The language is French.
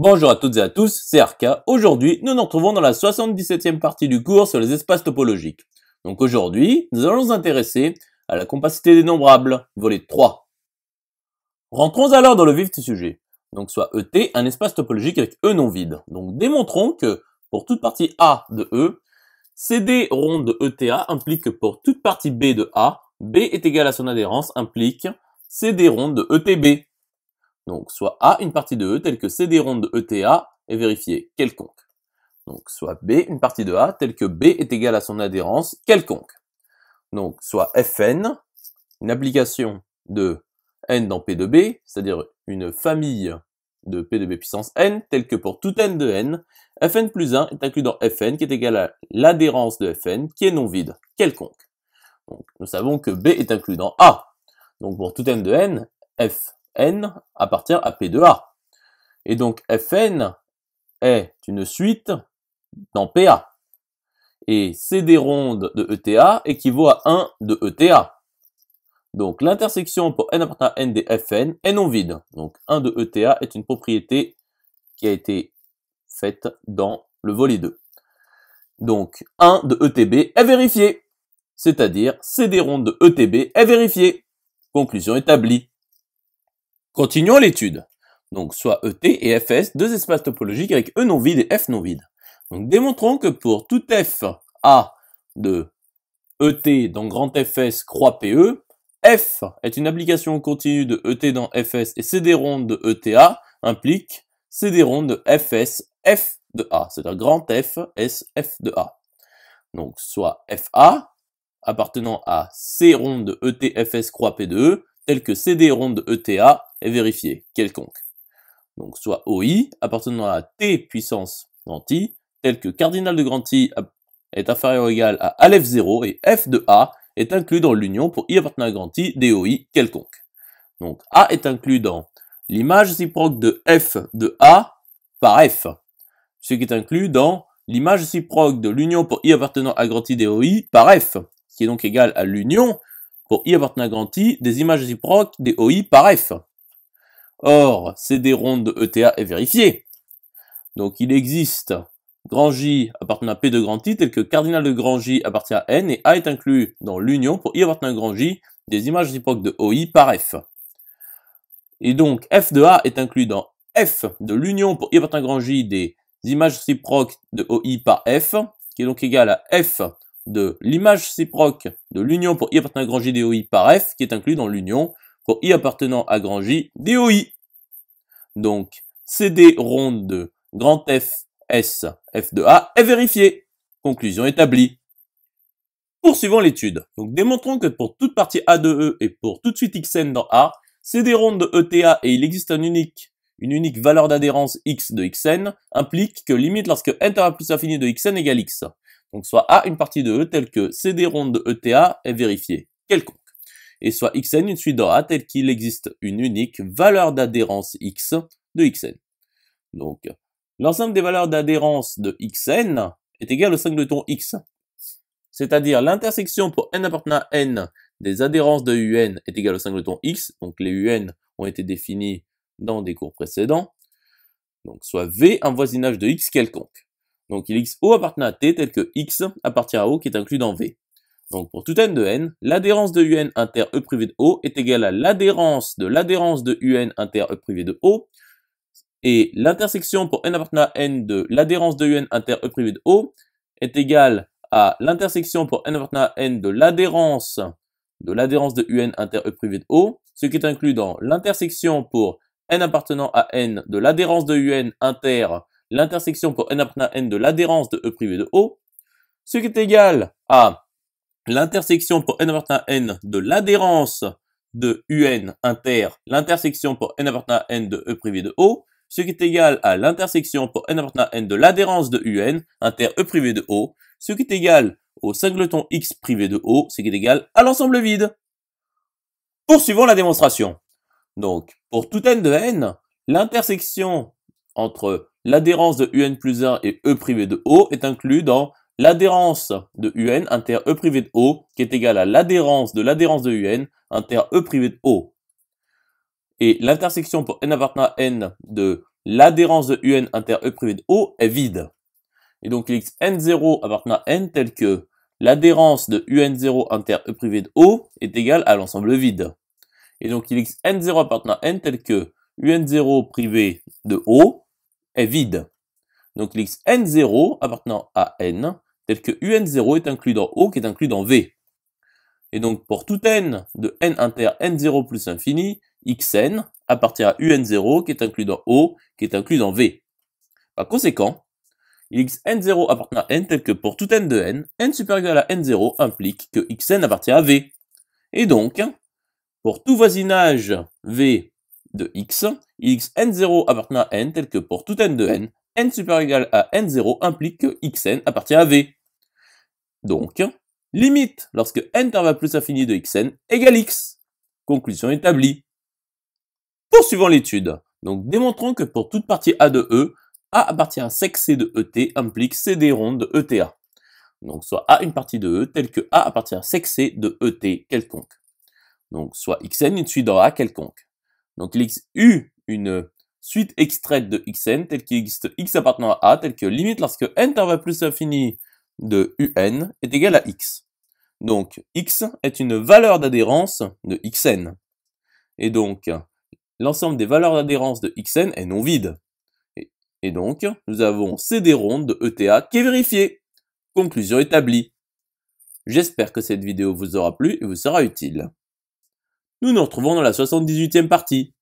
Bonjour à toutes et à tous, c'est Arca. Aujourd'hui, nous nous retrouvons dans la 77e partie du cours sur les espaces topologiques. Donc aujourd'hui, nous allons nous intéresser à la compacité dénombrable, volet 3. Rentrons alors dans le vif du sujet. Donc soit ET, un espace topologique avec E non vide. Donc démontrons que pour toute partie A de E, CD ronde de ETA implique que pour toute partie B de A, B est égal à son adhérence implique CD ronde de ETB. Donc, soit A, une partie de E, telle que CD ronde de ETA est vérifiée quelconque. Donc, soit B, une partie de A, telle que B est égale à son adhérence quelconque. Donc, soit Fn, une application de n dans P de B, c'est-à-dire une famille de P de B puissance n, telle que pour tout n de n, Fn plus 1 est inclus dans Fn qui est égal à l'adhérence de Fn qui est non vide, quelconque. Donc, nous savons que B est inclus dans A. Donc, pour tout n de n, Fn appartient à P de A. Et donc Fn est une suite dans PA. Et CD ronde de ETA équivaut à 1 de ETA. Donc l'intersection pour n appartenant à n des Fn est non vide. Donc 1 de ETA est une propriété qui a été faite dans le volet 2. Donc 1 de ETB est vérifié. C'est-à-dire CD ronde de ETB est vérifié. Conclusion établie. Continuons l'étude. Donc, soit ET et Fs, deux espaces topologiques avec E non vide et F non vide. Donc, démontrons que pour tout F A de ET dans grand Fs croix PE, F est une application continue de ET dans Fs et CD ronde de ETA implique CD ronde de Fs F de A, c'est-à-dire grand F S F de A. Donc, soit FA appartenant à C ronde de ET Fs croix P de E, tel que CD ronde de ETA est vérifié, quelconque. Donc, soit OI, appartenant à T puissance grand I, tel que cardinal de grand I est inférieur ou égal à Aleph 0 et F de A est inclus dans l'union pour I appartenant à grand I d'OI quelconque. Donc, A est inclus dans l'image réciproque de F de A par F, ce qui est inclus dans l'image réciproque de l'union pour I appartenant à grand I d'OI par F, qui est donc égal à l'union pour I appartenant à grand I des images réciproques des OI par F. Or, CD ronde de ETA est vérifié. Donc, il existe grand J appartenant à P de grand I tel que cardinal de grand J appartient à N et A est inclus dans l'union pour I appartenant à grand J des images réciproques de OI par F. Et donc, F de A est inclus dans F de l'union pour I appartenant à grand J des images réciproques de OI par F, qui est donc égal à F de l'image réciproque de l'union pour I appartenant à grand J DOI par F, qui est inclus dans l'union pour I appartenant à grand J DOI. Donc, CD ronde de grand F S F de A est vérifié. Conclusion établie. Poursuivons l'étude. Donc, démontrons que pour toute partie A de E et pour toute suite Xn dans A, CD ronde de ETA et il existe une unique valeur d'adhérence X de Xn implique que limite lorsque n tend à plus l'infini de Xn égale X. Donc, soit A une partie de E telle que CD ronde de ETA est vérifiée, quelconque. Et soit Xn une suite dans A telle qu'il existe une unique valeur d'adhérence X de Xn. Donc, l'ensemble des valeurs d'adhérence de Xn est égal au singleton X. C'est-à-dire l'intersection pour n appartenant à n des adhérences de Un est égal au singleton X. Donc, les Un ont été définis dans des cours précédents. Donc, soit V un voisinage de X quelconque. Donc, il existe O appartenant à T tel que X appartient à O qui est inclus dans V. Donc, pour tout n de n, l'adhérence de Un inter E privé de O est égale à l'adhérence de Un inter E privé de O. Et l'intersection pour n appartenant à n de l'adhérence de Un inter E privé de O est égale à l'intersection pour n appartenant à n de l'adhérence de Un inter E privé de O, ce qui est inclus dans l'intersection pour n appartenant à n de l'adhérence de Un inter l'intersection pour n appartenant à n de l'adhérence de E privé de O, ce qui est égal à l'intersection pour n appartenant à n de l'adhérence de Un inter l'intersection pour n appartenant à n de E privé de O, ce qui est égal à l'intersection pour n appartenant à n de l'adhérence de Un inter E privé de O, ce qui est égal au singleton X privé de O, ce qui est égal à l'ensemble vide. Poursuivons la démonstration. Donc, pour tout n de n, l'intersection entre l'adhérence de Un plus 1 et E privé de O est inclus dans l'adhérence de Un inter E privé de O, qui est égale à l'adhérence de Un inter E privé de O. Et l'intersection pour n appartenant à n de l'adhérence de un inter E privé de O est vide. Et donc il existe n0 appartenant à n tel que l'adhérence de un0 inter E privé de O est égale à l'ensemble vide. Et donc il existe n0 appartenant à n tel que un0 privé de O est vide. Donc il existe n0 appartenant à n tel que un0 est inclus dans O qui est inclus dans V. Et donc pour tout n de n inter n0 plus infini, xn appartient à un0 qui est inclus dans O qui est inclus dans V. Par conséquent, il existe n0 appartenant à n tel que pour tout n de n supérieur à n0 implique que xn appartient à V. Et donc, pour tout voisinage V de x, il existe n0 appartenant à n tel que pour tout n de n supérieur à n0 implique que xn appartient à V. Donc, limite lorsque n tend vers plus infini de xn égale x. Conclusion établie. Poursuivons l'étude. Donc, démontrons que pour toute partie A de E, A appartient à sec C de ET implique CD ronde de ETA. Donc, soit A une partie de E telle que A appartient à sec C de ET quelconque. Donc, soit xn une suite dans A quelconque. Donc, il existe une suite extraite de xn telle qu'il existe x appartenant à A telle que limite lorsque n tend vers plus infini de un est égal à x. Donc, x est une valeur d'adhérence de xn. Et donc, l'ensemble des valeurs d'adhérence de xn est non vide. Et donc, nous avons CD ronde de ETA qui est vérifié. Conclusion établie. J'espère que cette vidéo vous aura plu et vous sera utile. Nous nous retrouvons dans la 78e partie.